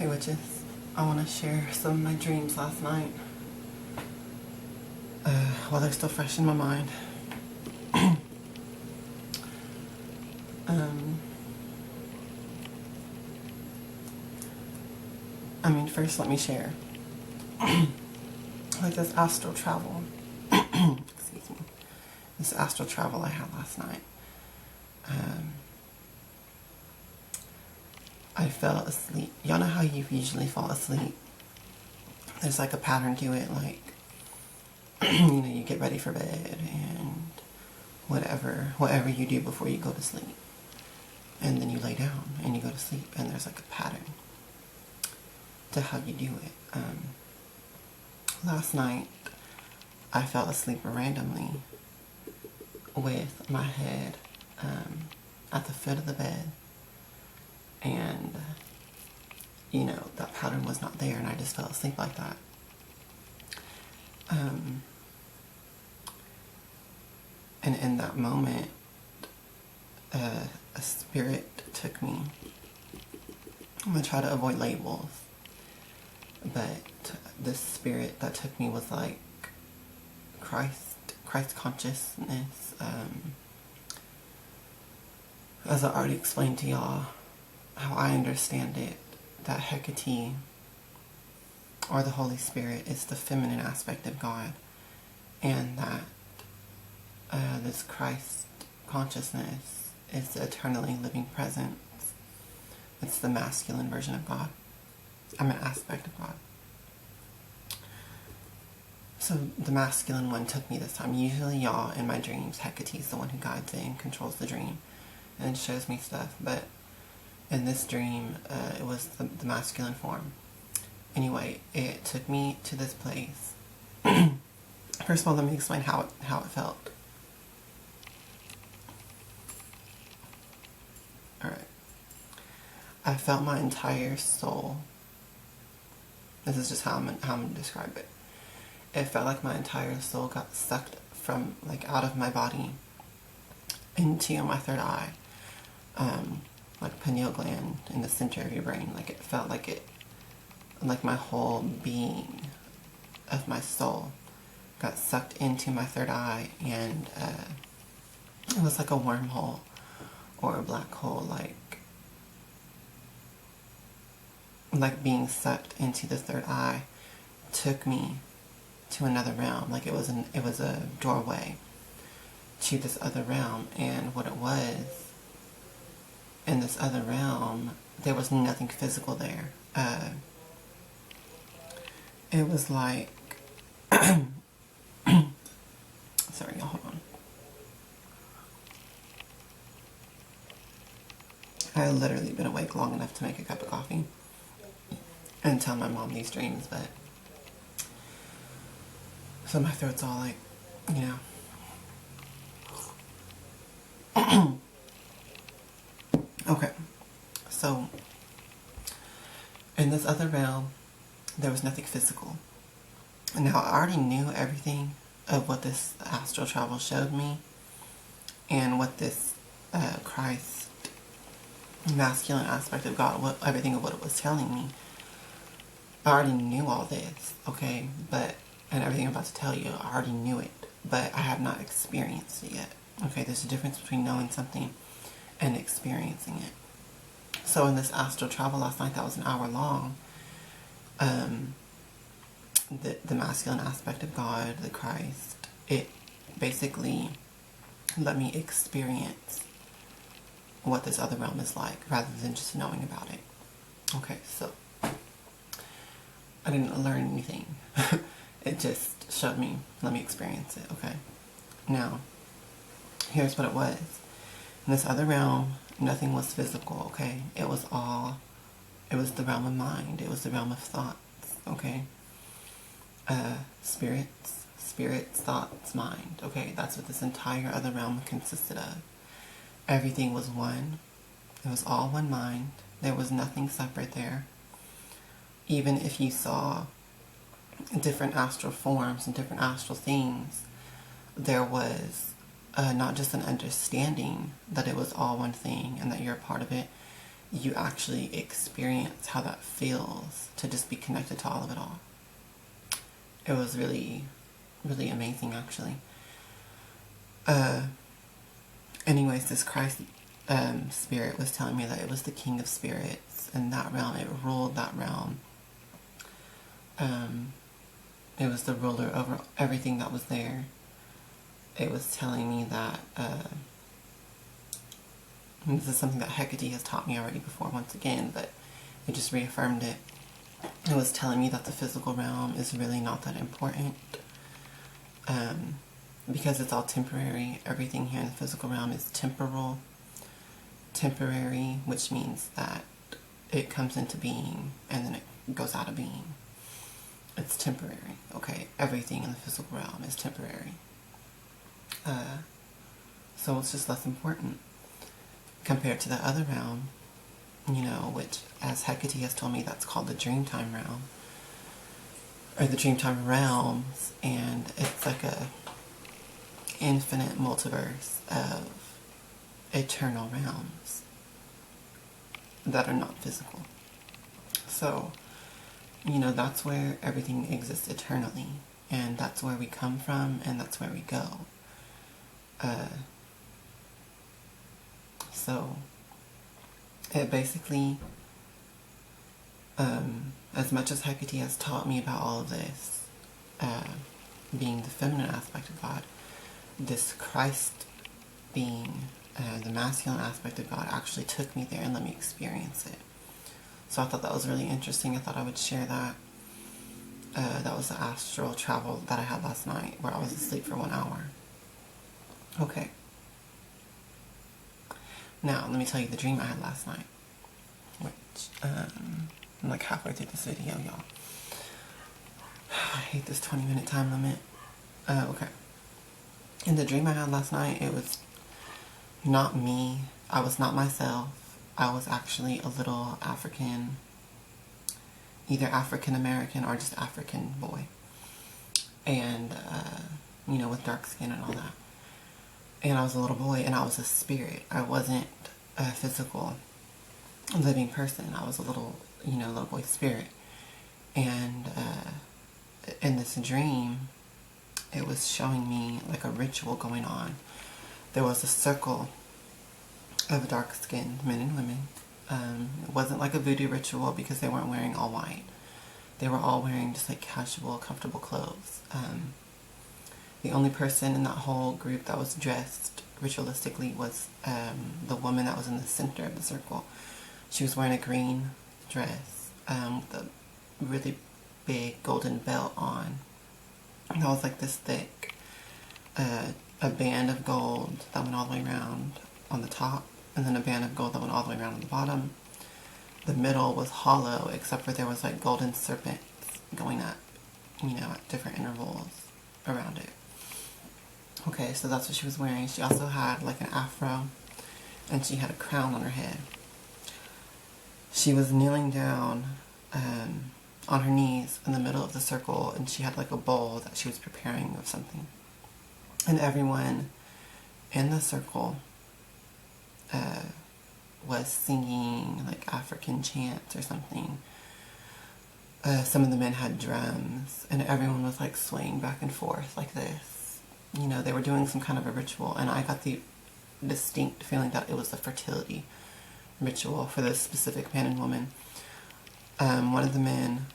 Hey witches, I want to share some of my dreams last night while they're still fresh in my mind. First let me share like this astral travel. Excuse me. This astral travel I had last night. I fell asleep. Y'all know how you usually fall asleep? There's like a pattern to it, like, you get ready for bed and whatever you do before you go to sleep. And then you lay down and you go to sleep, and there's like a pattern to how you do it. Last night, I fell asleep randomly with my head at the foot of the bed. And, that pattern was not there, and I just fell asleep like that. And in that moment, a spirit took me. I'm going to try to avoid labels, but the spirit that took me was like Christ consciousness. As I already explained to y'all, how I understand it, that Hecate, or the Holy Spirit, is the feminine aspect of God, and that this Christ consciousness is the eternally living presence. It's the masculine version of God. I'm an aspect of God. So the masculine one took me this time. Usually, y'all, in my dreams, Hecate is the one who guides it and controls the dream and shows me stuff, but in this dream, it was the masculine form. Anyway, it took me to this place. First of all, let me explain how it felt. Alright. I felt my entire soul. This is just how I'm going to describe it. It felt like my entire soul got sucked from, out of my body into my third eye. Like pineal gland in the center of your brain. Like it felt like my whole being of my soul got sucked into my third eye, and it was like a wormhole or a black hole, like being sucked into the third eye took me to another realm. Like it was a doorway to this other realm, and what it was, in this other realm, there was nothing physical there. It was like, sorry, y'all, hold on. I had literally been awake long enough to make a cup of coffee and tell my mom these dreams, but so my throat's all Okay, so in this other realm, there was nothing physical. Now, I already knew everything of what this astral travel showed me, and what this Christ masculine aspect of God, everything of what it was telling me. I already knew all this, okay? And everything I'm about to tell you, I already knew it, but I have not experienced it yet. Okay, there's a difference between knowing something and experiencing it. So in this astral travel last night, that was an hour long, the masculine aspect of God, the Christ, it basically let me experience what this other realm is like, rather than just knowing about it. Okay, so I didn't learn anything. It just showed me, let me experience it, okay? Now, here's what it was. In this other realm, nothing was physical, okay? It was the realm of mind. It was the realm of thoughts, okay? Spirits, thoughts, mind, okay? That's what this entire other realm consisted of. Everything was one. It was all one mind. There was nothing separate there. Even if you saw different astral forms and different astral things, there was not just an understanding that it was all one thing and that you're a part of it. you actually experience how that feels to just be connected to all of it all. It was really, really amazing, actually. Anyways, this Christ spirit was telling me that it was the king of spirits in that realm. It ruled that realm. It was the ruler over everything that was there. It was telling me that, this is something that Hecate has taught me already before once again, but it just reaffirmed it. It was telling me that the physical realm is really not that important, because it's all temporary. Everything here in the physical realm is temporary, which means that it comes into being and then it goes out of being. It's temporary, okay? Everything in the physical realm is temporary. So it's just less important compared to the other realm, you know, which, as Hecate has told me, that's called the Dreamtime realm, or the Dreamtime realms, and it's like a infinite multiverse of eternal realms that are not physical. So, you know, that's where everything exists eternally, and that's where we come from, and that's where we go. So it basically, as much as Hecate has taught me about all of this, being the feminine aspect of God, this Christ being the masculine aspect of God actually took me there and let me experience it. So I thought that was really interesting. I thought I would share that. That was the astral travel that I had last night, where I was asleep for 1 hour. Okay. Now, let me tell you the dream I had last night, which, I'm like halfway through this video, y'all. I hate this 20-minute time limit. Okay. In the dream I had last night, it was not me. I was not myself. I was actually a little African, either African American or just African boy. And, you know, with dark skin and all that. And I was a little boy, and I was a spirit. I wasn't a physical living person. I was a little, you know, little boy spirit. And in this dream, it was showing me like a ritual going on. There was a circle of dark-skinned men and women. It wasn't like a voodoo ritual because they weren't wearing all white. They were all wearing just like casual, comfortable clothes. The only person in that whole group that was dressed ritualistically was the woman that was in the center of the circle. She was wearing a green dress with a really big golden belt on. And that was like this thick. A band of gold that went all the way around on the top, and then a band of gold that went all the way around on the bottom. The middle was hollow, except for there was like golden serpents going up, you know, at different intervals around it. Okay, so that's what she was wearing. She also had like an afro, and she had a crown on her head. She was kneeling down on her knees in the middle of the circle, and she had like a bowl that she was preparing of something. And everyone in the circle was singing like African chants or something. Some of the men had drums, and everyone was like swaying back and forth like this. You know, they were doing some kind of a ritual, and I got the distinct feeling that it was a fertility ritual for this specific man and woman. One of the men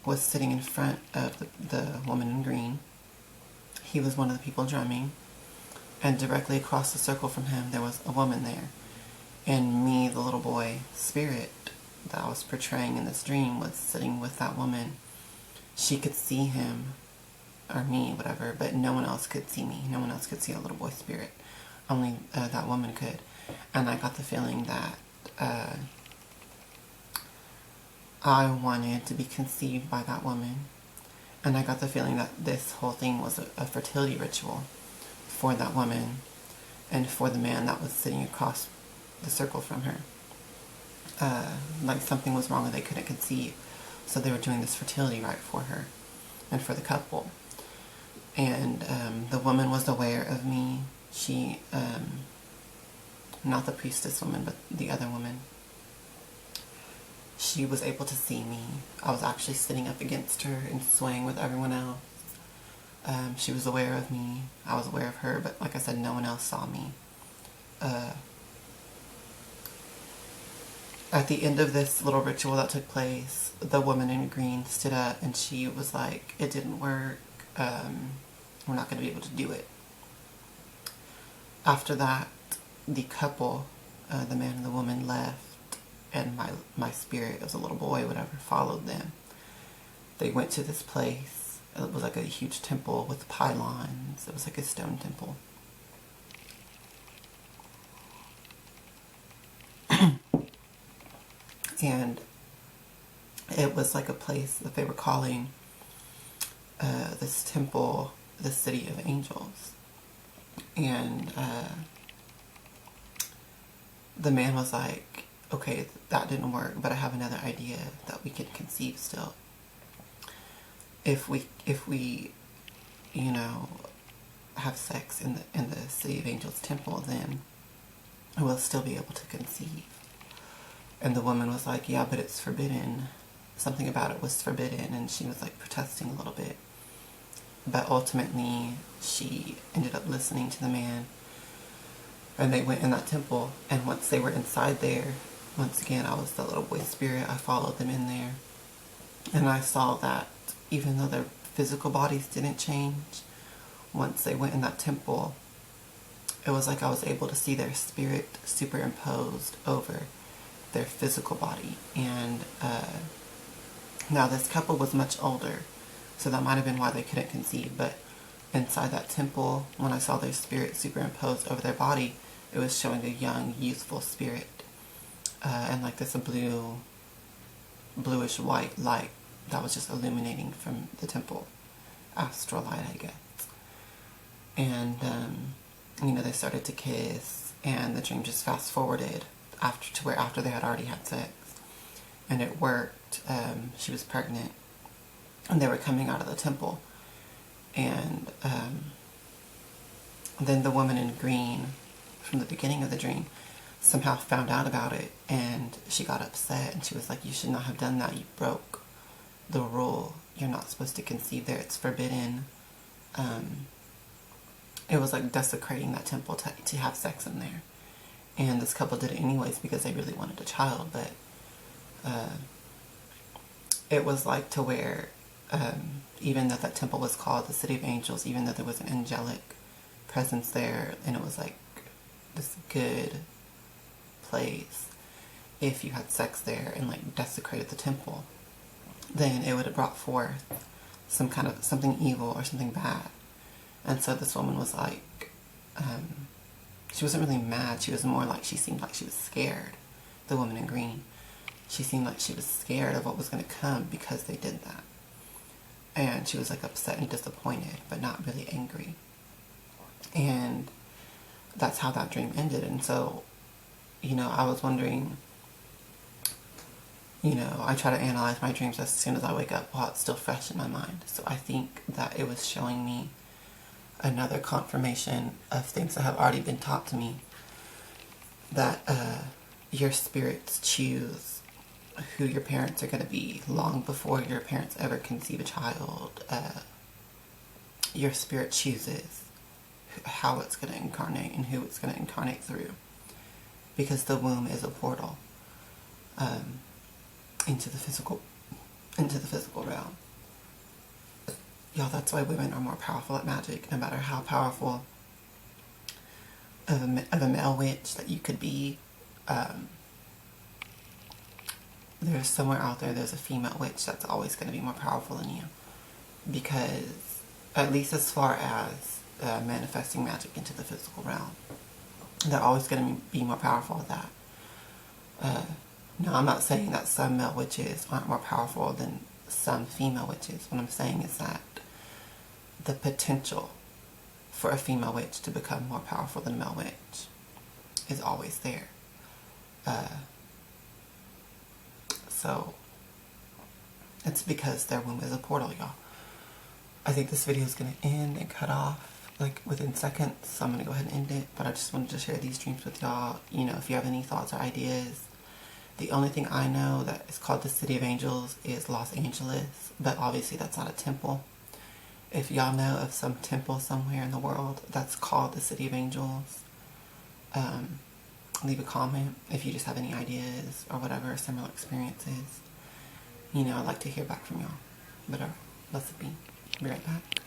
was sitting in front of the woman in green. He was one of the people drumming, and directly across the circle from him there was a woman there. And me, the little boy spirit that I was portraying in this dream, was sitting with that woman. She could see him, or me, whatever, but no one else could see me. No one else could see a little boy spirit. Only that woman could. And I got the feeling that I wanted to be conceived by that woman. And I got the feeling that this whole thing was a fertility ritual for that woman and for the man that was sitting across the circle from her. Like something was wrong and they couldn't conceive. So they were doing this fertility rite for her and for the couple. And the woman was aware of me. She, not the priestess woman, but the other woman, she was able to see me. I was actually sitting up against her and swaying with everyone else. She was aware of me. I was aware of her, but like I said, no one else saw me. At the end of this little ritual that took place, the woman in green stood up and she was like, it didn't work. We're not going to be able to do it. After that, the couple, the man and the woman, left, and my spirit, it was a little boy, whatever, followed them. They went to this place. It was like a huge temple with pylons. It was like a stone temple. And it was like a place that they were calling this temple the City of Angels. And the man was like, okay, that didn't work, but I have another idea that we can conceive still. If we, you know, have sex in the City of Angels temple, then we'll still be able to conceive. And the woman was like, yeah, but it's forbidden. Something about it was forbidden, and she was like protesting a little bit. But ultimately, she ended up listening to the man, and they went in that temple. And once they were inside there, once again, I was the little boy spirit. I followed them in there, and I saw that even though their physical bodies didn't change, once they went in that temple, it was like I was able to see their spirit superimposed over their physical body. And now this couple was much older, so that might have been why they couldn't conceive. But inside that temple, when I saw their spirit superimposed over their body, it was showing a young, youthful spirit, and like this bluish white light that was just illuminating from the temple. Astral light, I guess. And you know, they started to kiss, and the dream just fast forwarded after they had already had sex, and it worked. She was pregnant, and they were coming out of the temple, and then the woman in green from the beginning of the dream somehow found out about it, and she got upset, and she was like, you should not have done that. You broke the rule. You're not supposed to conceive there. It's forbidden. It was like desecrating that temple to have sex in there. And this couple did it anyways because they really wanted a child. But it was like to where even though that temple was called the City of Angels, even though there was an angelic presence there, and it was like this good place, if you had sex there and like desecrated the temple, then it would have brought forth some kind of something evil or something bad. And so this woman was like, she wasn't really mad. She was more like, she seemed like she was scared. The woman in green, she seemed like she was scared of what was going to come because they did that. And she was like upset and disappointed, but not really angry. And that's how that dream ended. And so, you know, I was wondering, you know, I try to analyze my dreams as soon as I wake up while it's still fresh in my mind. So I think that it was showing me another confirmation of things that have already been taught to me, that your spirits choose who your parents are going to be long before your parents ever conceive a child. Your spirit chooses how it's going to incarnate and who it's going to incarnate through, because the womb is a portal into the physical realm. Y'all, that's why women are more powerful at magic, no matter how powerful of a male witch that you could be. There's somewhere out there, there's a female witch that's always going to be more powerful than you, because at least as far as manifesting magic into the physical realm, they're always going to be more powerful at that. Now, I'm not saying that some male witches aren't more powerful than some female witches. What I'm saying is that the potential for a female witch to become more powerful than a male witch is always there. So, it's because their womb is a portal, y'all. I think this video is going to end and cut off like within seconds, so I'm going to go ahead and end it. But I just wanted to share these dreams with y'all. You know, if you have any thoughts or ideas, The only thing I know that is called the City of Angels is Los Angeles, but obviously that's not a temple. If y'all know of some temple somewhere in the world that's called the City of Angels, leave a comment if you just have any ideas or whatever, similar experiences. You know, I'd like to hear back from y'all. But let's be right back.